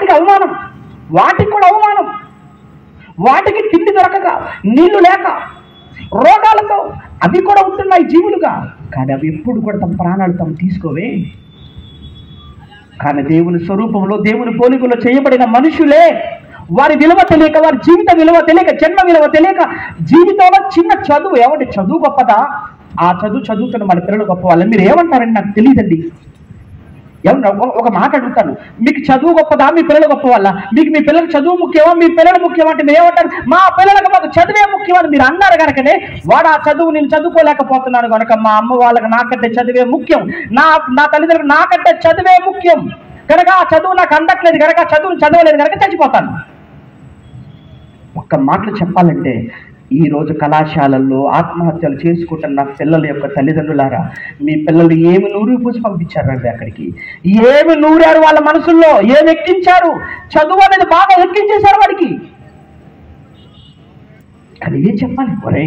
వాటికి అవమానం, వాటికి కూడా అవమానం. వాటికి తిండి దొరకక, నీళ్లు లేక, రోగాలతో అవి కూడా ఉంటున్నాయి జీవులుగా. కానీ అవి ఎప్పుడు కూడా తమ ప్రాణాలు తమ తీసుకోవే. కానీ దేవుని స్వరూపంలో, దేవుని పోలికలో చేయబడిన మనుషులే వారి విలువ తెలియక, వారి జీవిత విలువ తెలియక, జన్మ విలువ తెలియక, జీవితంలో చిన్న చదువు, ఏమంటే చదువు గొప్పదా? ఆ చదువు చదువుతున్న మన పిల్లలు గొప్ప వాళ్ళని మీరు ఏమంటారని నాకు తెలియదండి. ఏమన్నా ఒక మాట అడుగుతాను, మీకు చదువు గొప్పదా, మీ పిల్లలు గొప్ప వాళ్ళ? మీకు మీ పిల్లలకు చదువు ముఖ్యమా, మీ పిల్లలు ముఖ్యమా అంటే మీరు ఏమంటారు? మా పిల్లలకు మాకు చదువే ముఖ్యమని మీరు అన్నారు కనుకనే వాడు ఆ చదువు నేను చదువుకోలేకపోతున్నాను కనుక మా అమ్మ వాళ్ళకి నాకంటే చదువే ముఖ్యం, నా తల్లిదండ్రులకు నాకంటే చదువే ముఖ్యం కనుక ఆ చదువు నాకు అందట్లేదు కనుక, చదువును చదవలేదు కనుక చచ్చిపోతాను. ఒక్క మాటలు చెప్పాలంటే ఈరోజు కళాశాలల్లో ఆత్మహత్యలు చేసుకుంటున్న పిల్లల యొక్క తల్లిదండ్రులారా, మీ పిల్లలు ఏమి నూరు పూసి పంపించారండి అక్కడికి? ఏమి నూరారు వాళ్ళ మనసుల్లో? ఏమి ఎక్కించారు? చదువు అనేది బాగా ఎక్కించేశారు వాడికి. కానీ ఏం చెప్పాలి? ఒరే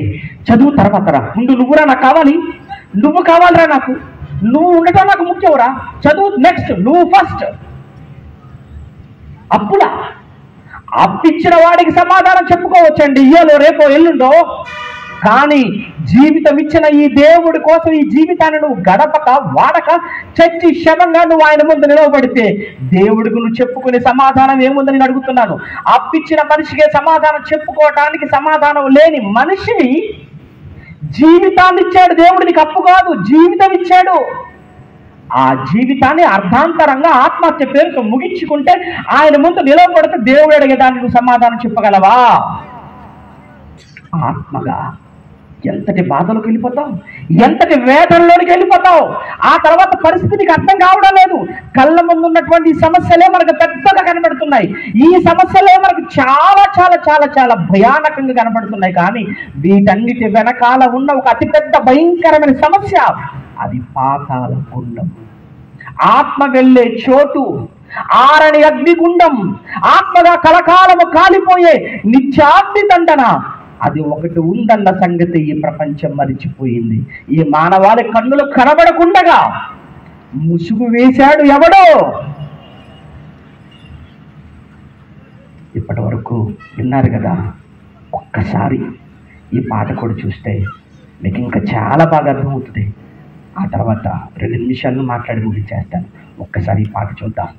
చదువు తర్వాత రా, ముందు నువ్వురా నాకు కావాలి, నువ్వు కావాలిరా నాకు, నువ్వు ఉండటం నాకు ముఖ్యంరా, చదువు నెక్స్ట్, నువ్వు ఫస్ట్. అప్పుడా? అప్పిచ్చిన వాడికి సమాధానం చెప్పుకోవచ్చండి ఇయ్యాలో రేపో ఎల్లుండో. కానీ జీవితం ఇచ్చిన ఈ దేవుడి కోసం ఈ జీవితాన్ని నువ్వు గడపక, వాడక, చచ్చి శవంగా నువ్వు ఆయన ముందు నిలవబడితే దేవుడికి నువ్వు చెప్పుకునే సమాధానం ఏముందని నేను అడుగుతున్నాను. అప్పిచ్చిన మనిషికే సమాధానం చెప్పుకోవటానికి సమాధానం లేని మనిషిని జీవితాన్ని ఇచ్చాడు దేవుడు. నీకు అప్పు కాదు, జీవితం ఇచ్చాడు. ఆ జీవితాన్ని అర్ధాంతరంగా ఆత్మహత్య పేరుతో ముగించుకుంటే ఆయన ముందు నిలవబడితే దేవుడు అడిగేదాన్ని నువ్వు సమాధానం చెప్పగలవా? ఆత్మగా ఎంతటి బాధలోకి వెళ్ళిపోతావు, ఎంతటి వేదనలోనికి వెళ్ళిపోతావు. ఆ తర్వాత పరిస్థితికి అర్థం కావడం లేదు. కళ్ళ ముందు ఉన్నటువంటి ఈ సమస్యలే మనకు పెద్దగా కనబడుతున్నాయి. ఈ సమస్యలే మనకు చాలా చాలా చాలా చాలా భయానకంగా కనబడుతున్నాయి. కానీ వీటన్నిటి వెనకాల ఉన్న ఒక అతిపెద్ద భయంకరమైన సమస్య, అది పాతాళ గుండం, ఆత్మ వెళ్ళే చోటు, ఆరని అగ్నిగుండం, ఆత్మగా కలకాలము కాలిపోయే నిత్యాగ్ని దండన. అది ఒకటి ఉందన్న సంగతి ఈ ప్రపంచం మరిచిపోయింది. ఈ మానవాళి కన్నులు కనబడకుండగా ముసుగు వేశాడు ఎవడో. ఇప్పటి వరకు విన్నారు కదా, ఒక్కసారి ఈ పాట కూడా చూస్తే మీకు ఇంకా చాలా బాగా అర్థమవుతుంది. ఆ తర్వాత 2 నిమిషాలు మాట్లాడి ముగించేస్తాను. ఒక్కసారి ఈ పాట చూద్దాం.